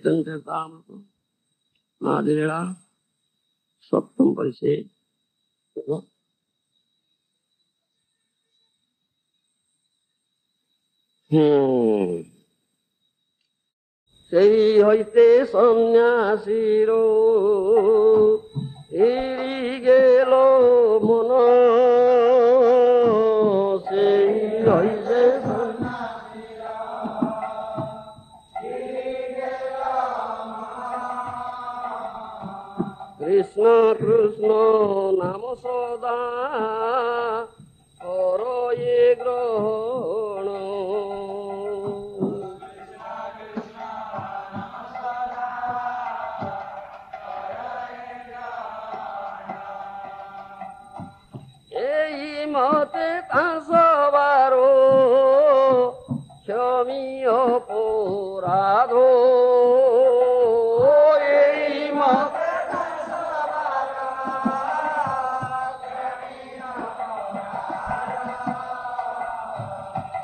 चैतन्य चरितामृत आदि लीला सप्तम परिच्छेद। সেই হইতে সন্ন্যাসীর এরি গেল মন, সেই হইতে কৃষ্ণ কৃষ্ণ নাম সদা করয়ে গ্রহণ। এই মতে তাঁসবার ক্ষমি অপরাধ, এই মতে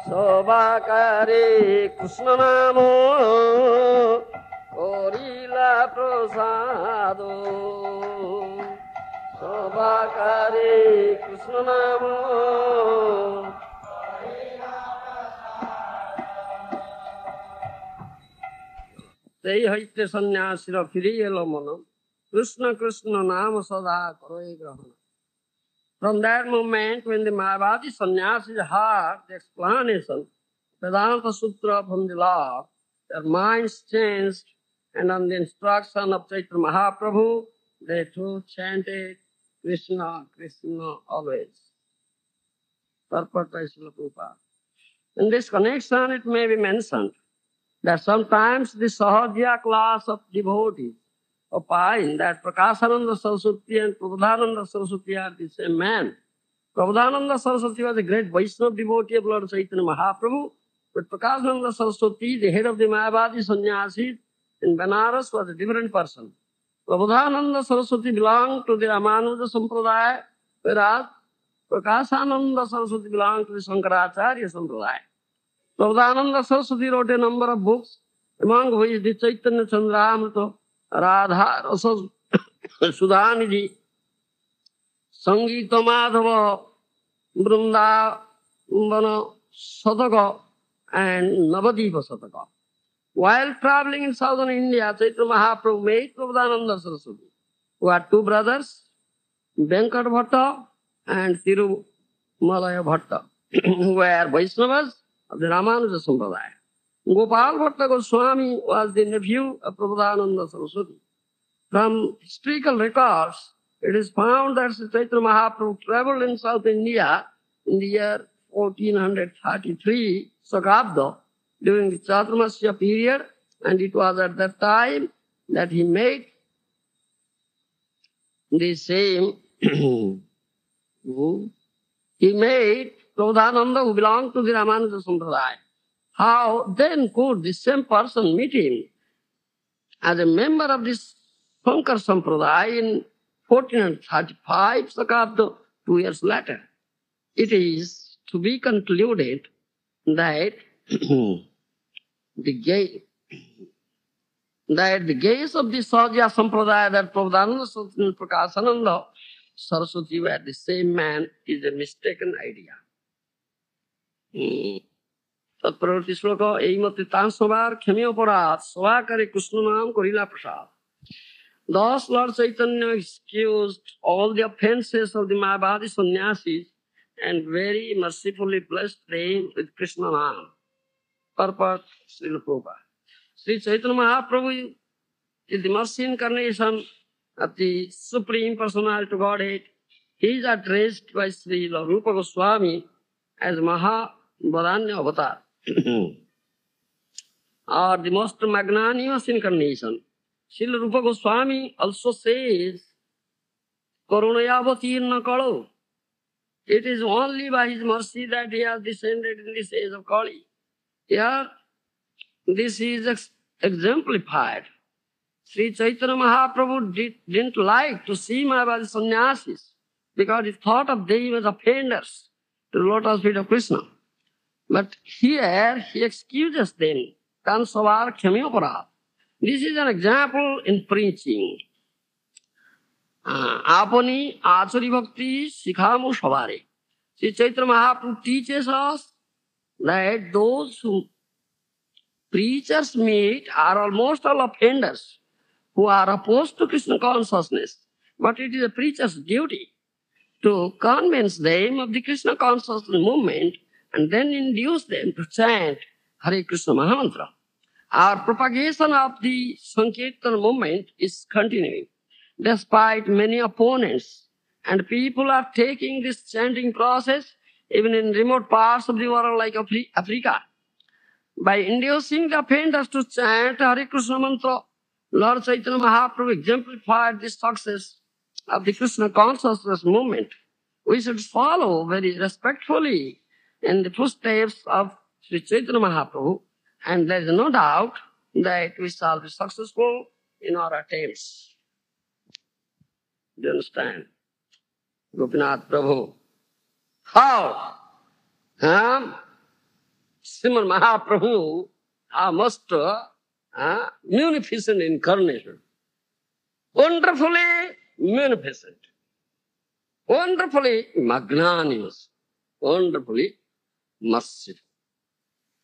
সবাকারে কৃষ্ণ নাম করিলা প্রসাদ, সবাকারে কৃষ্ণ নাম। সেই হইতে সন্ন্যাসীর ফিরে এলো মন, কৃষ্ণ কৃষ্ণ নাম সদা করই গ্রহণ। From that moment, when the Mayavadi sannyasis heard the explanation, Vedanta Sutra from the Lord, their minds changed, and on the instruction of Chaitanya Mahaprabhu, they too chanted Krishna, Krishna always. Purport by Srila Prabhupada. In this connection, it may be mentioned that sometimes the Sahajya class of devotees opine that Prakashananda Saraswati and Prabodhananda Saraswati are the same man. Prabodhananda Saraswati was a great Vaishnava devotee of Lord Chaitanya Mahaprabhu, but Prakashananda Saraswati, the head of the Mayavadi sannyasis in Benares, was a different person. Prabodhananda Saraswati belonged to the Ramanuja Sampradaya, whereas Prakashananda Saraswati belonged to the Shankaracharya Sampradaya. Prabodhananda Saraswati wrote a number of books, among which the Chaitanya Chandramrita, Radha Rasa Sudhanidhi, Sangita Madhava, Vrindavana Sataka, and Navadipa Sataka. While traveling in southern India, Chaitanya Mahaprabhu met Prabodhananda Saraswati, who had two brothers, Venkat Bhatta and Tirumalaya Bhatta, who were Vaishnavas of the Ramanuja Sampradaya. Gopal Bhatta Goswami was the nephew of Prabodhananda Saraswati. From historical records, it is found that Sri Chaitanya Mahaprabhu traveled in South India in the year 1433 Sakabda during the Chaturmasya period, and it was at that time that he made the same he made Prabodhananda, who belonged to the Ramanuja Sampradaya. How then could the same person meet him as a member of this Shankar Sampradaya in 1435 Sakabda, 2 years later? It is to be concluded that the gaze of the Sahajya Sampradaya, that Prabodhananda Saraswati and Prakashananda Saraswati were the same man, is a mistaken idea. তৎপরবর্তী শ্লোক, এই মতে তাঁর সবার ক্ষমি অপরাধ সবাকারে কৃষ্ণ নাম করিলা প্রসাদ। Thus Lord Chaitanya excused all the offenses of the Mayavadi sannyasis and very mercifully blessed them with Krishna Nam. Purport Srila Prabhupada. Sri Chaitanya Mahaprabhu is the mercy incarnation of the Supreme Personality of Godhead. He is addressed by Sri Rupa Goswami as Mahavadanya Avatar, or the most magnanimous incarnation. Srila Rupa Goswami also says, Karunayavatirna Kalo. It is only by his mercy that he has descended in this age of Kali. Here, this is exemplified. Sri Chaitanya Mahaprabhu didn't like to see Mayavadi sannyasis because he thought of them as offenders to the lotus feet of Krishna. But here he excuses them. Tan savar khyami aparad. This is an example in preaching. Apani achari bhakti sikhamu sabare. Sri Chaitanya Mahaprabhu teaches us that those who preachers meet are almost all offenders who are opposed to Krishna consciousness. But it is a preacher's duty to convince them of the Krishna consciousness movement and then induce them to chant Hare Krishna Mahamantra. Our propagation of the Sankirtan movement is continuing, despite many opponents, and people are taking this chanting process even in remote parts of the world like Africa. By inducing the offenders to chant Hare Krishna mantra, Lord Chaitanya Mahaprabhu exemplified the success of the Krishna consciousness movement. We should follow very respectfully in the footsteps of Sri Chaitanya Mahaprabhu, and there is no doubt that we shall be successful in our attempts. Do you understand? Gopinath Prabhu. How? Srimad Mahaprabhu, our master, munificent incarnation. Wonderfully munificent. Wonderfully magnanimous. Wonderfully merciful.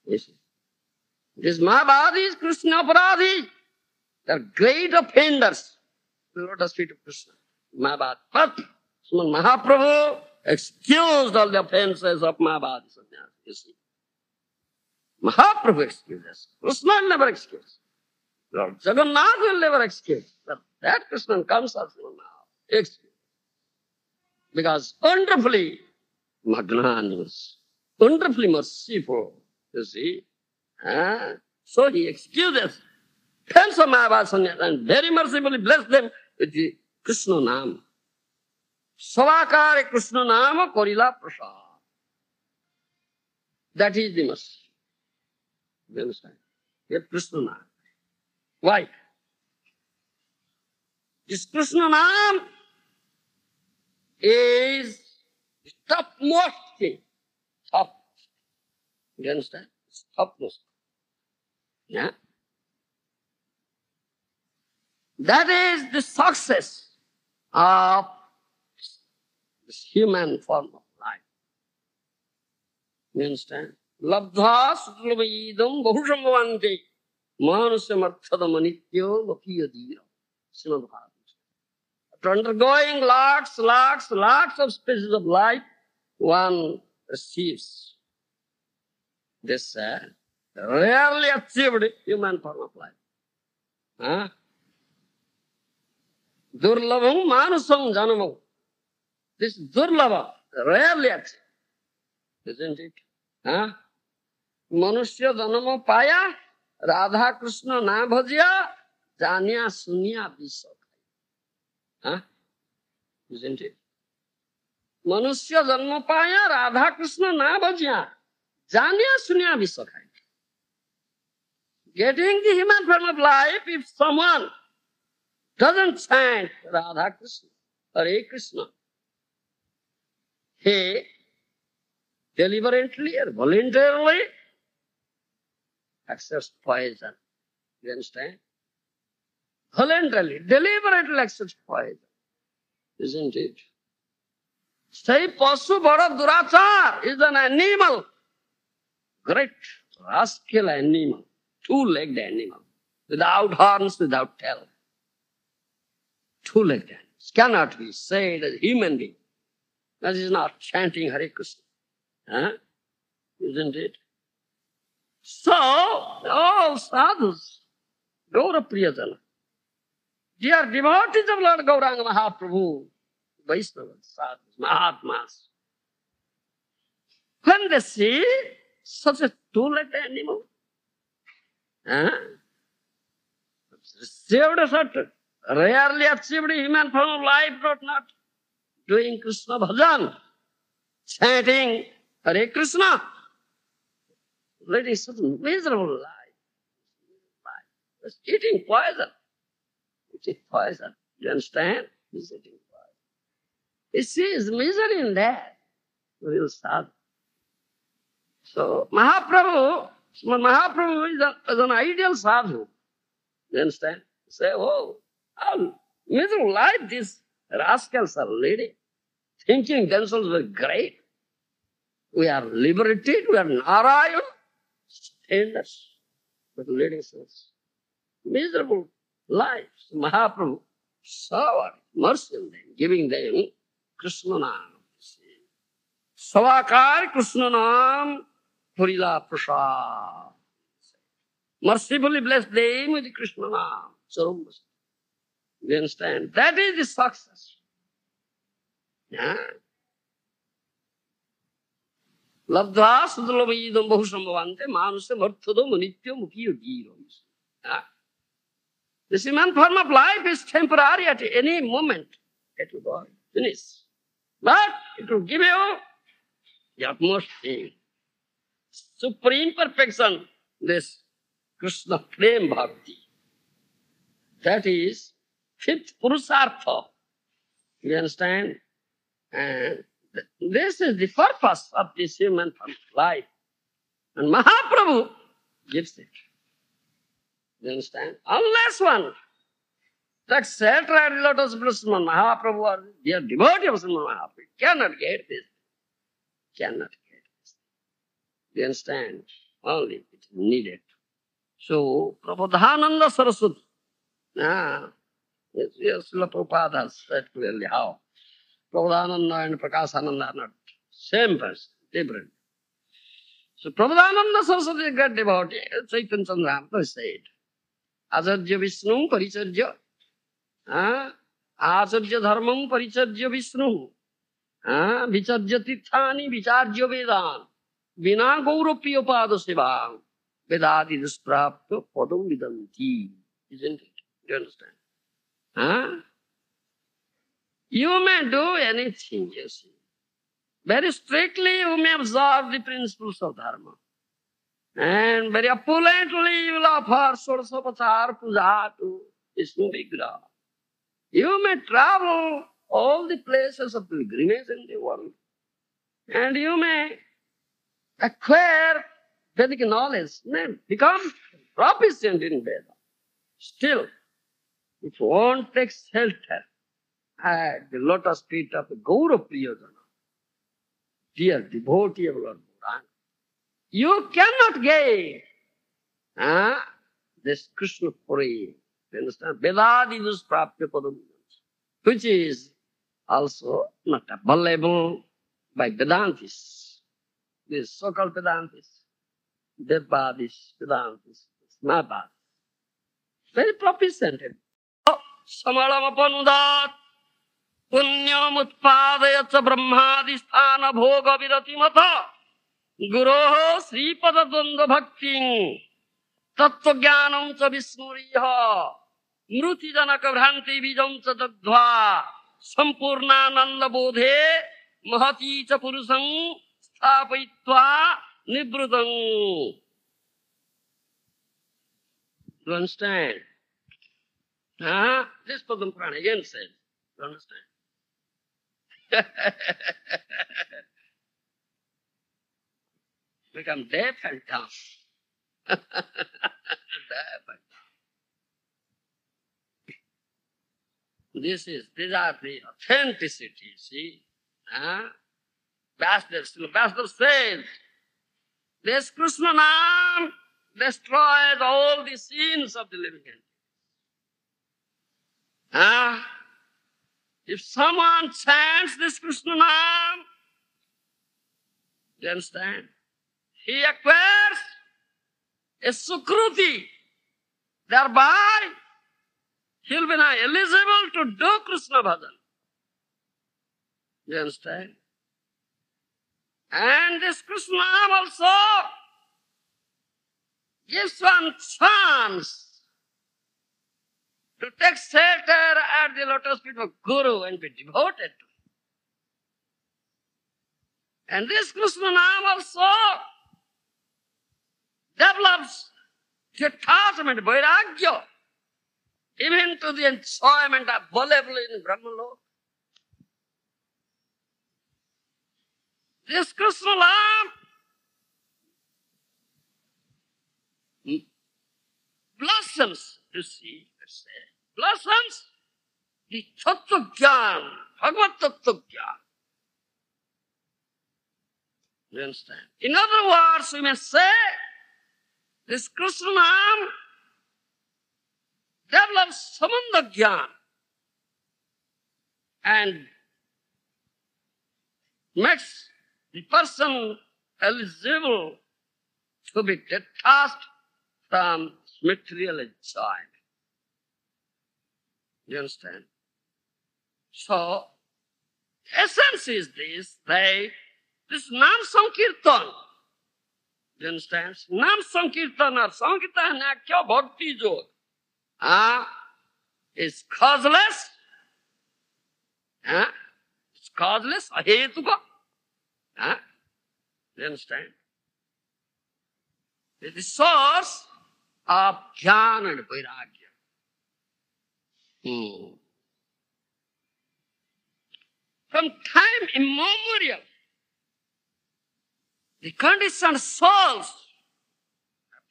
Yes. This Mahabharata is Krishna Aparadhi. They are great offenders. The lotus feet of Krishna. Mahabharata. But Srimad Mahaprabhu excused all the offenses of Mahabharata. You see. Mahaprabhu excuses. Krishna will never excuse. Lord Jagannath will never excuse. But that Krishna comes as Srimad Mahaprabhu. Excuse. Because wonderfully magnanimous, wonderfully merciful, you see. So he excuses tens of Mahabharata and very mercifully bless them with the Krishna Nam. Savakare Krishna Nama Korila Prasad. That is the mercy. You understand? Get Krishna Nam. Why? This Krishna Nam is the topmost thing. Top. You understand? It's topmost. Yeah? That is the success of this human form of life. You understand? Labdha sutlavaidam bahushambhavante manusya marthadam anityo lokiyadira. Srimad Bhagavatam. After undergoing lots of species of life, one receives this rarely achieved human form of life. Durlabham manusam janamam. This durlabha, rarely achieved. Isn't it? Manusya janama paya, Radha Krishna na bhajya, janya sunya visakha. Isn't it? Manusya janma paya, Radha Krishna na bhajya, janya sunya visakha. Getting the human form of life, if someone doesn't chant Radha Krishna, Hare Krishna, he deliberately or voluntarily accepts poison. You understand? Voluntarily, deliberately accepts poison. Isn't it? Say Pasu Bhara Durachar is an animal. Great rascal animal. Two-legged animal. Without horns, without tail. Two-legged animals. Cannot be said as human being. That is not chanting Hare Krishna. Isn't it? So, all sadhus, Gaura Priyajana, dear devotees of Lord Gauranga Mahaprabhu, Vaishnavas, sadhus, Mahatmas, when they see such a two-legged animal, received such rarely achieved human form of life, but not doing Krishna bhajan, chanting Hare Krishna, leading such a miserable life. Just eating poison. Eating poison. Do you understand? He's eating poison. He sees misery in that. Real sad. So Mahaprabhu is an ideal sadhu. You understand? Say, oh, how miserable life these rascals are leading, thinking themselves were great. We are liberated, we are Narayan, stainless, but leading such miserable lives. Mahaprabhu saw mercy on them, giving them Krishna Nam. Savakar Krishna Nam Purila Prasad. Mercifully bless them with Krishna Nam. Charum. You understand? That is the success. Yeah. Labdha sudalamayidam bahusambhavante manusya marthadam nityam upiyogiro. This human form of life is temporary at any moment. It will go finish. But it will give you the utmost thing. Supreme perfection, this Krishna Prem Bhakti. That is fifth Purusartha. You understand? And this is the purpose of this human life. And Mahaprabhu gives it. You understand? Unless one takes shelter at the lotus feet of Sriman Mahaprabhu or dear devotee of Sriman Mahaprabhu, cannot get this. Cannot get this. You understand? Only it is needed. So, Prabodhananda Saraswati. Yes, Srila Prabhupada has said clearly how Prabodhananda and Prakashananda are not same person, different. So, Prabodhananda Saraswati is a great devotee. Chaitanya Chandramrita said, Acharya Vishnu Paricharya, Acharya Dharmam Paricharya Vishnu, Vicharya Tirthani Vicharya Vedan, Vina Gaurapiya Pada Seva, Vedadi Dusprapta Padam Vidanti. Isn't it? Do you understand? You may do anything, you see. Very strictly you may observe the principles of Dharma. And very opulently you will offer Sodasopachar Puja to Vishnu Vigraha. You may travel all the places of pilgrimage in the world. And you may acquire Vedic knowledge, may become proficient in Veda. Still, if one takes shelter at the lotus feet of Gaura Priyodana, dear devotee of Lord Bhuran, you cannot gain this Krishna Puri. You understand? Vedadi Dusprapya Padam, which is also not available by Vedantis. These so-called Vedantis, Devadis, Vedantis, Smabat. Very proficient. Samalamapanudat, Punyam Utpadayatsa Brahmadisthana Bhoga Viratimata, Guroho Sripada Dvanda Bhakting, Tattva Jnanam Cha Vismuriha, Mruti Janaka Bhranti Bijam Cha Dadhva, Sampurnananda Bodhe, Mahati Cha Purusang, Sthapaitva Nibrudang. Do you understand? This Padam Purana again says, do you understand? Become deaf and dumb. Deaf and dumb. These are the authenticity, see? Bhasdar says, this Krishna Nam destroys all the sins of the living entity. If someone chants this Krishna Nam, you understand? He acquires a sukruti. Thereby, he will be now eligible to do Krishna bhajan. You understand? And this Krishna Nam also gives one chance to take shelter at the lotus feet of Guru and be devoted to him. And this Krishna Nam also develops detachment, vairagya, even to the enjoyment available in Brahmalok. This Krishna Nam blossoms to see, let's say, blossoms the Tattva Gyan, Bhagavad Tattva Gyan. You understand? In other words, we may say, this Krishna Nam develops Sambandha Gyan and makes the person eligible to be detached from material enjoyment. You understand? So, essence is this, that this Nam Sankirtan, you understand? Nam Sankirtan or Sankirtan Akya Bhakti Jog is causeless. It's causeless, ahetuka. You understand? It is the source of Jnana and Vairagya. From time immemorial, the conditioned souls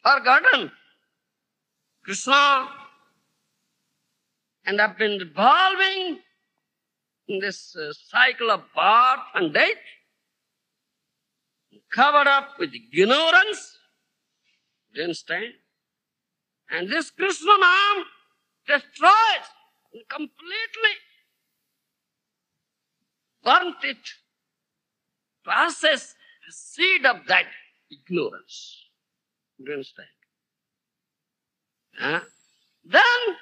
have forgotten Krishna and have been revolving in this cycle of birth and death, covered up with ignorance. Do you understand? And this Krishna Nam destroys completely, burnt it, passes the seed of that ignorance. Do you understand? Then,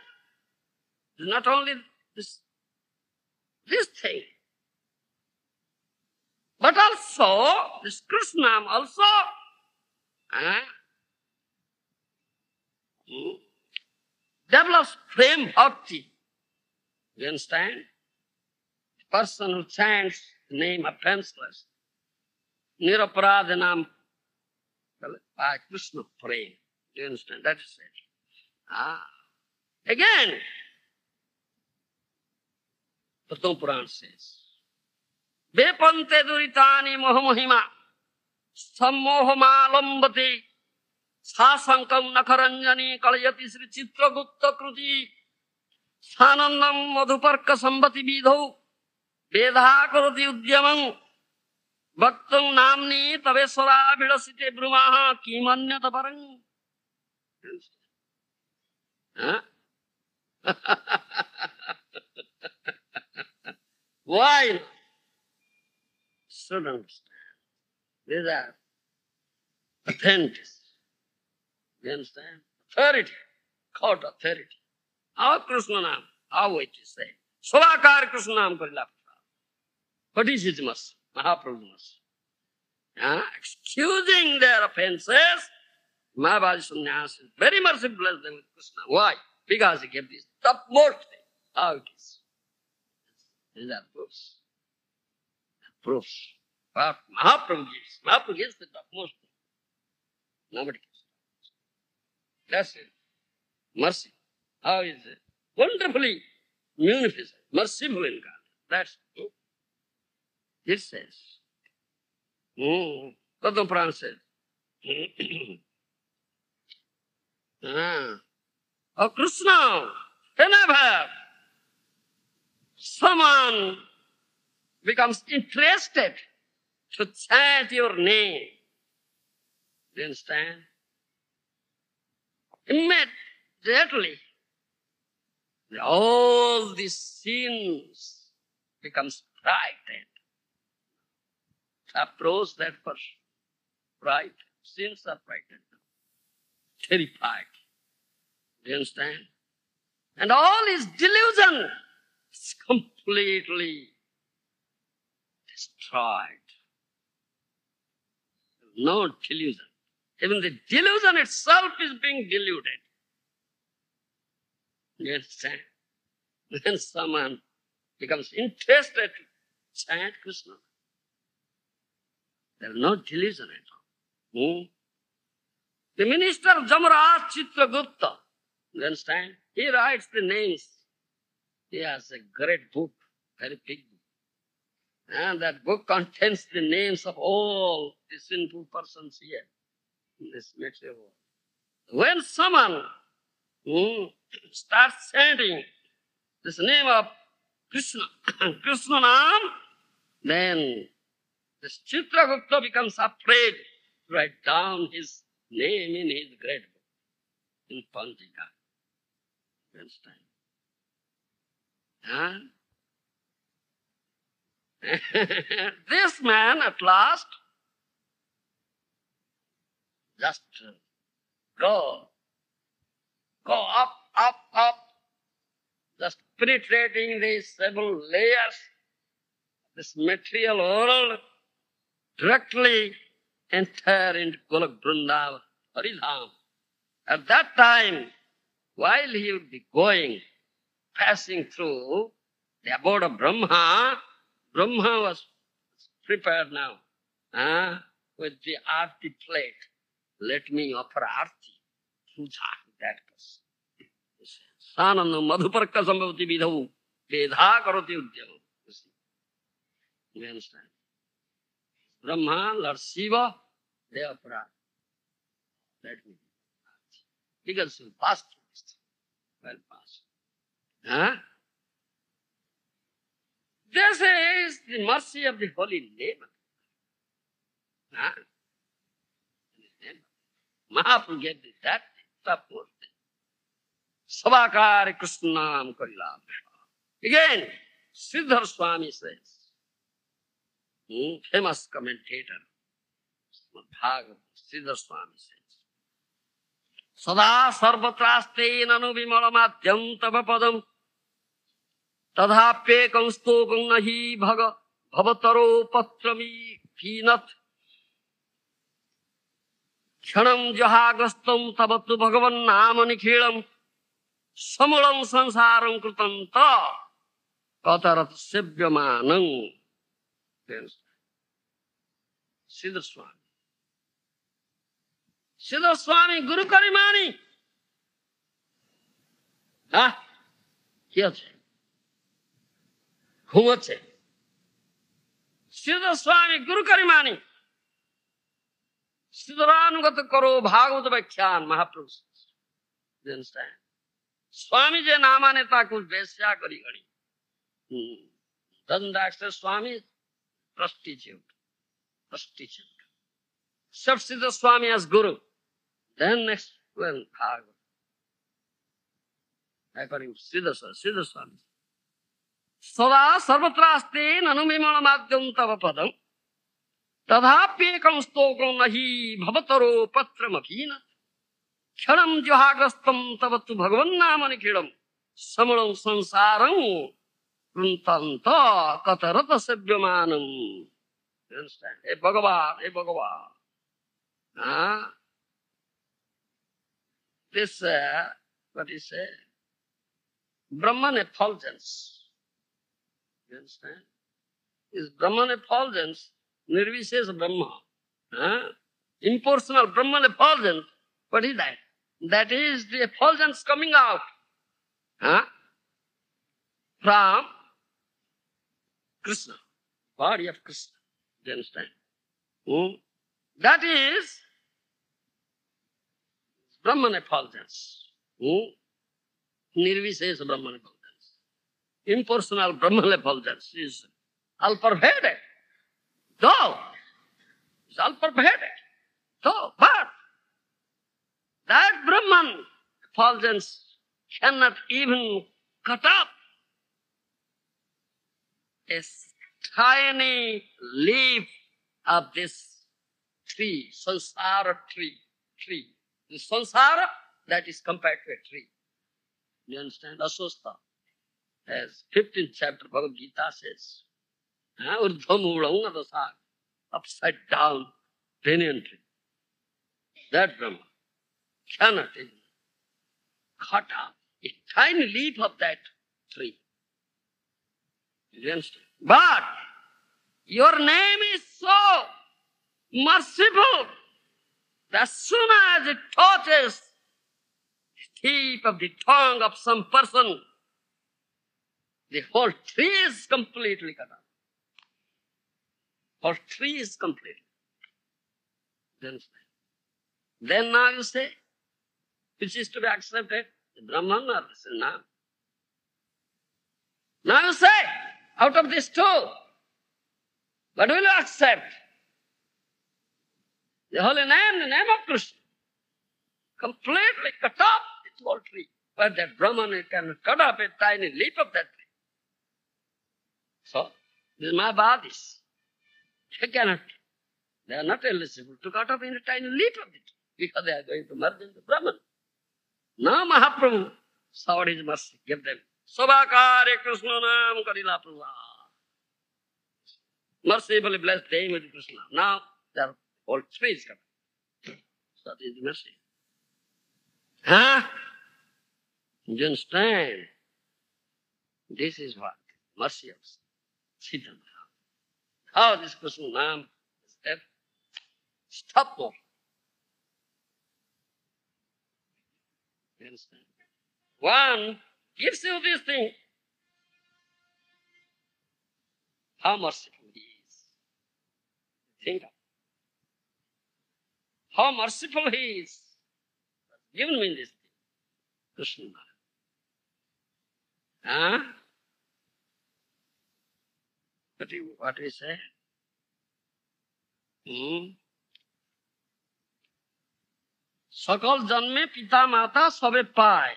not only this thing, but also this Krishnam also develops prem bhakti. You understand? The person who chants the name offenseless, niraparadhanam by Krishna prem. You understand? That is it. Again, Pratham Puran says, Vepante duritani mohamohima sammohamalambati sasankam nakaranjani kalayati sri chitra gupta kruti sanandam madhuparka sambati vidho vedha karati udyamam bhaktam namni taveswara vidasite brumaha kimanyata parang. Why not? Should understand. These are authentic. You understand? Authority. Court authority. Our Krishna Nam, how it is said. Savakar Krishna Nam Karila. What is his mercy? Mahaprabhu's mercy. Excusing their offenses, Mahabhaji Sannyas is very merciful blessed them with Krishna. Why? Because he gave this topmost thing. How it is. These are proofs. Proofs. What Mahaprabhu gives. Mahaprabhu gives the topmost thing. Nobody gives. That's it. Mercy. How is it? Wonderfully munificent, merciful in God. That's it. It says. Pratham Puran says. Oh Krishna, whenever someone becomes interested to chant your name, do you understand? Immediately, all these sins becomes frightened. Approach that person. Right? Sins are frightened. Terrified. Do you understand? And all his delusion is completely destroyed. No delusion. Even the delusion itself is being deluded. You understand? When someone becomes interested to chant Krishna, there is no delusion at all. The minister Jamaraj Chitragupta, you understand? He writes the names. He has a great book, very big book. And that book contains the names of all the sinful persons here in this material world. When someone Start chanting this name of Krishna, Krishna Nam, then this Chitragupta becomes afraid to write down his name in his great book, in Panchika. Understand? Huh? This man at last just go up, up, up, just penetrating these 7 layers, this material world, directly enter into Golok Vrindavan, Haridham. At that time, while he would be going, passing through the abode of Brahma, Brahma was prepared now with the arti plate. Let me offer arti, puja to that person. Sanam madhuparka sambhavati vidhavu, vedha karoti udyam. You understand? Brahma, Lord Shiva, they offer arti. Let me do arti. Because you passed through this. Well passed. Huh? This is the mercy of the holy name. Huh? Mahaprabhu gave that support. Sabakari Krishnam Karilabha. Again, Siddhar Swami says, famous commentator, Bhagavad, Siddhar Swami says, Sada sarvatraste nanu vimalamadhyam tava padam tadhapyekam stokam nahi bhaga bhavataro patrami bhinat kshanam jahagastam tabatu bhagavan nama nikhilam samulam sansaram krutam ta katarat sebyamanam. Siddhar Swami. Siddhar Swami Guru Karimani. কি আছে? ঘুমোচ্ছে। Siddhar Swami Guru Karimani. Siddharanugat karo Bhagavad Bhakyan Mahaprabhu. You understand? Swami je namane ta kuch besya kari gani. Doesn't accept Swami? Prostitute. Prostitute. Accept Siddhar Swami as Guru. Then next one, Bhagavad. According to Siddhar Swami. Sada sarvatraste nanumimala madhyam tava padam tadhapyekam stokam nahi bhavataro patram abhina kshanam jahagastam tavatu bhagavan namani kidam samalam sansaram runtanta katarata sebyamanam. You understand? Hey Bhagavan, hey Bhagavan. This, what he said, Brahman effulgence. You understand? Is Brahman effulgence, Nirvishesha Brahma. Impersonal Brahman effulgence. What is that? That is the effulgence coming out from Krishna, body of Krishna. Do you understand? That is Brahman effulgence. Nirvishesha Brahman effulgence. Impersonal Brahman effulgence is all pervaded. Though, it's all pervaded. Though, but that Brahman effulgence cannot even cut up a tiny leaf of this tree, samsara tree. The samsara, that is compared to a tree. You understand? Aswastha. As 15th chapter Bhagavad Gita says, Urdhvamulam adasag, upside down, banyan tree. That Brahma cannot even cut up a tiny leaf of that tree. You understand? But your name is so merciful that as soon as it touches the tip of the tongue of some person, the whole tree is completely cut off. Whole tree is completely. Then now you say, which is to be accepted? The Brahman or this is Nam. Now you say, out of these two, what will you accept? The holy name, the name of Krishna. Completely cut off this whole tree. But that Brahman, it can cut off a tiny leaf of that tree. So, these Mayavadis, they are not eligible to cut off any tiny leaf of it because they are going to merge into Brahman. Now Mahaprabhu sought his mercy, give them. Sabakare Krishna Nam Karila Prabha. Mercifully blessed name with Krishna. Now their whole tree is coming. So that is the mercy. Huh? You understand? This is what? Mercy of Sita. How this Krishna Nam is stop more. You understand? One gives you this thing. How merciful he is. Think of how merciful he is. Given me this thing. Krishna. Huh? What we say? सकल जन्मे पिता माता सबे पाए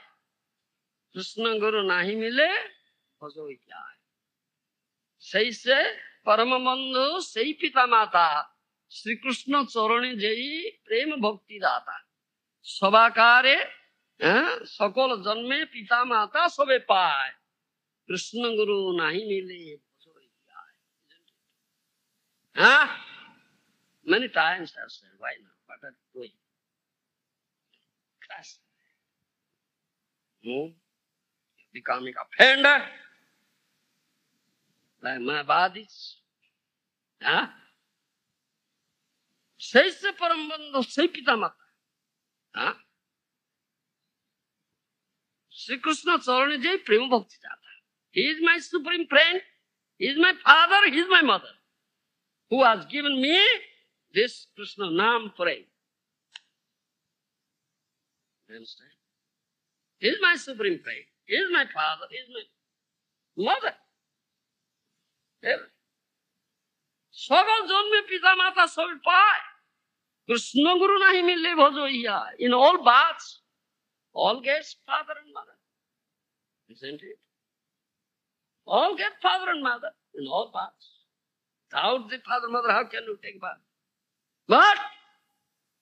कृष्ण गुरु नहीं मिले भजो क्या है सही से परम बंधु सही पिता माता श्री कृष्ण चरणी जयी प्रेम भक्ति दाता सबाकारे सकल जन्मे पिता माता सबे पाए कृष्ण गुरु नहीं मिले भजो क्या है many times I said why not what are you doing class becoming offender like Mayavadis सही से परम बंधु सही पिता माता श्री कृष्ण चरण जय प्रेम भक्ति जाता he is my supreme friend, he is my father, he is my mother who has given me this Krishna Nam praying. You understand? He is my supreme friend, he is my father, he is my mother. सकल जन्मे पिता माता सब पाए कृष्ण गुरु नहीं मिले भजो in all baths all gets father and mother, isn't it? All get father and mother in all baths. Without the father and mother, how can you take bath? But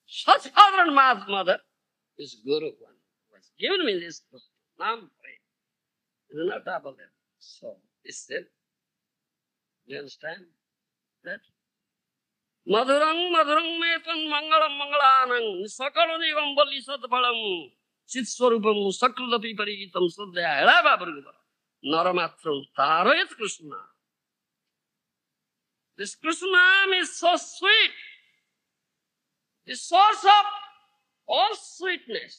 such father and mother is Guru one who has given me this Nam pray. It is not double there. So it's still. Do you understand that? Madhurang madhurang metan mangalam mangalanang sakalanigam bali satpalam chitswarupam sakrutapi parigitam sadhya helava parigata naramatram tarayat Krishna. This Krishna is so sweet. The source of all sweetness.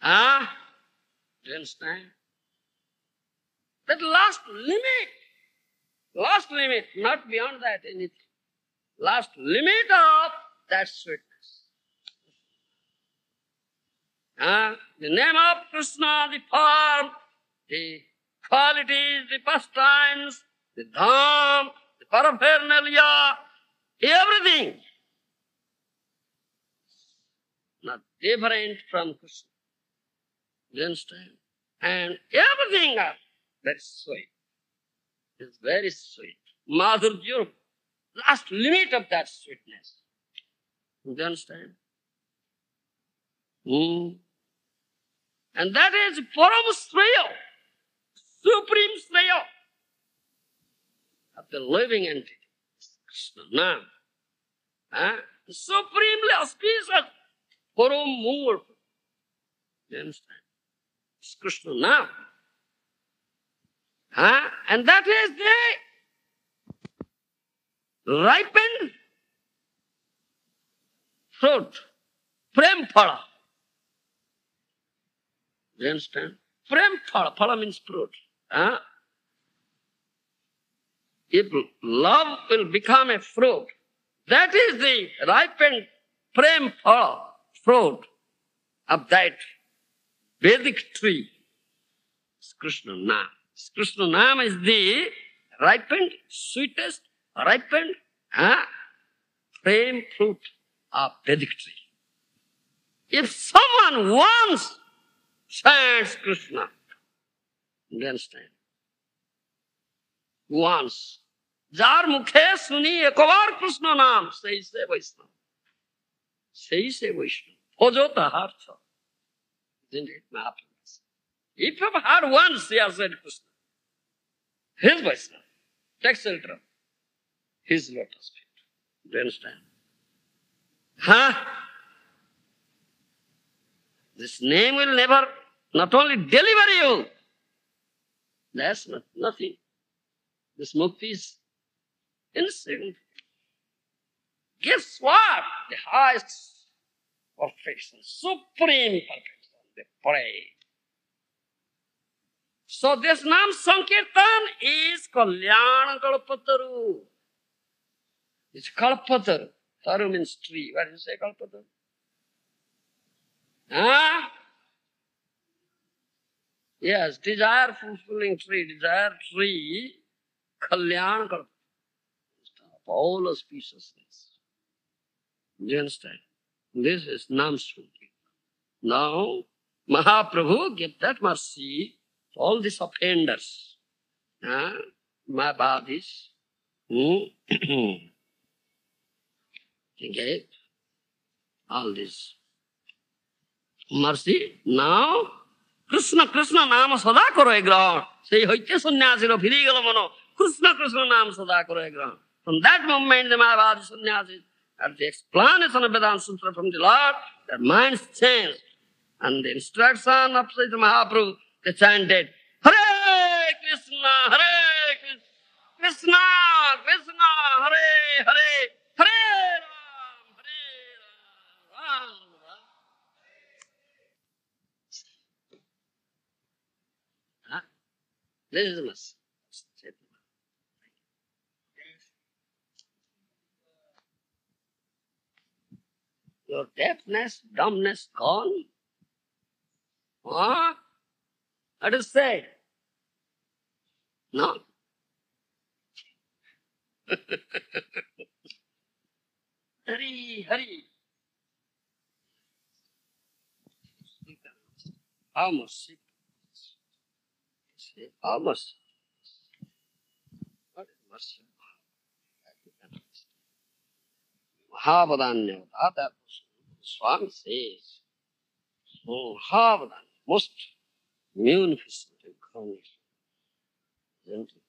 Do you understand? That last limit, not beyond that anything. Last limit of that sweetness. The name of Krishna, the form, the qualities, the pastimes, the dham, the paraphernalia, everything not different from Krishna. Do you understand? And everything that's sweet. It's very sweet. Madhurya, last limit of that sweetness. Do you understand? And that is Param Sreya, supreme Sreya of the living entity. Krishna Nam. Supremely auspicious, Param Murti. Do you understand? It's Krishna Nam. And that is the ripened fruit, Prem Phala. Do you understand? Prem Phala. Phala means fruit. If love will become a fruit, that is the ripened Prem Phala fruit. of that Vedic tree is Krishna Nam. Krishna Nam is the ripened, sweetest, ripened flame fruit of Vedic tree. If someone once chants Krishna, you understand? Once. Jar mukhe suni ekbar Krishna Nam, say Vaishnava. Say Vaishnava. Bhajota harcha. Isn't it, Mahaprabhu? If you have heard once, he has said Krishna. His Vaishnava. Take shelter of his lotus feet. Do you understand? This name will never not only deliver you, that's nothing. This mukti is insignificant. Guess what? The highest perfection, supreme perfection, they pray. So this Nam Sankirtan is Kalyan Kalpataru. It's Kalpataru. Taru means tree. What do you say, Kalpataru? Yes, desire fulfilling tree, Kalyan Kalpataru. All auspiciousness. Do you understand? This is Nam Sankirtan. Now, Mahaprabhu give that mercy to all these offenders. My bodies. He gave all this mercy. Now, Krishna Nama Sada Karo Egrahan. Say, Hoite Sannyasiro Phirigala Mano. Krishna Nama Sada Karo Egrahan. From that moment, the Mayavadi sannyasis, at the explanation of Vedanta Sutra from the Lord, their minds changed. And the instruction of Chaitanya Mahaprabhu, they chanted, Hare Krishna, Krishna, Krishna, Hare, Hare Ram, Ram, Ram. This is the message. Your deafness, dumbness gone? What is said? No. Hurry. How much? How much? What is mercy? Mahavadanya, that Swami says, Mahavadanya, most munificent incarnation. Isn't it?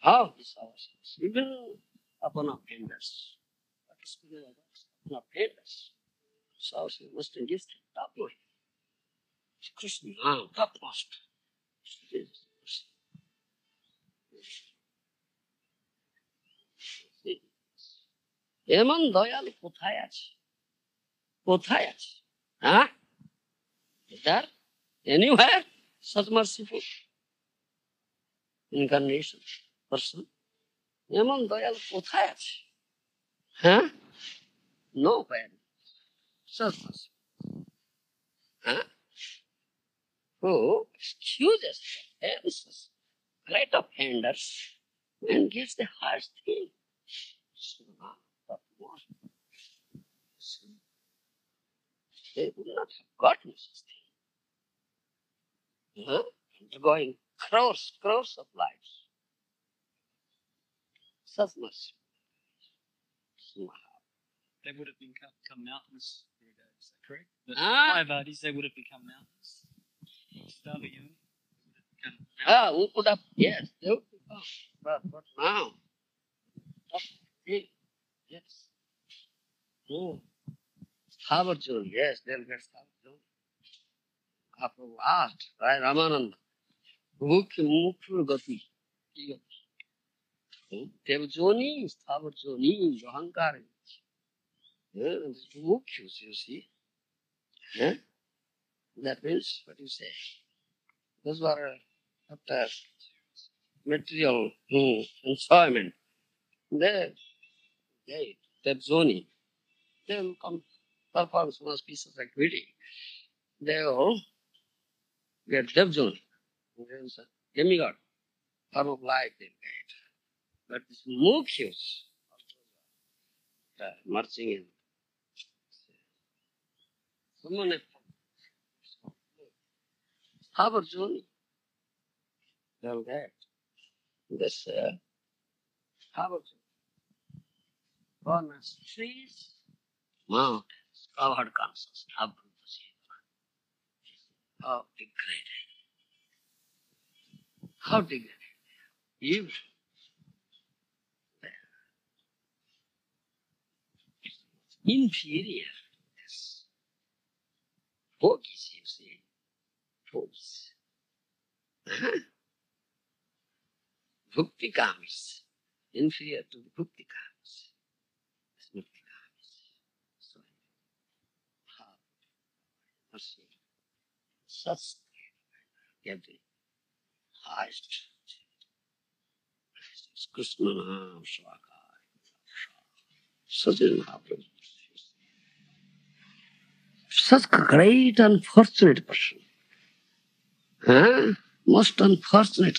How is our sense? Even upon offenders. What is together upon offenders? So our sense must exist topmost. Krishna, topmost. এমন দয়াল কোথায় আছে? কোথায় আছে? Is there anywhere such merciful incarnation person? এমন দয়াল কোথায় আছে? Nowhere. Such merciful. Who excuses offenses, great offenders, and gives the highest thing. They would not have gotten such thing. Going crores of lives. Such mercy. They would have become mountains through that. Is that correct? The Mayavadis, they would have become mountains. Who could have? Yes, they would become. But now, yes. Thavarjun, yes, they'll get Thavarjun. After asked, right, Ramananda, Mukhur Gati. Devjoni is Thavarjoni, Johankar. Mukhyus, you see. That means, what you say? Those were after material enjoyment. Devjoni, they will come perform some auspicious activity. they will get Devjuna, demigod, form of life they'll get. But this Mukhyas, marching in. Someone have a journey, they'll get this have a journey. Bonus trees, mountains, covered consciousness, how degraded. How degraded. Evil. Inferior. Yes. Bogies, you see. Bogies. Bhukti kamis. Inferior to the bhukti kamis. Bhukti kamis. So, how? Mercy. Such get the highest. Krishna Nam Svaka. Such a Mahaprabhu. Such a great unfortunate person. Most unfortunate.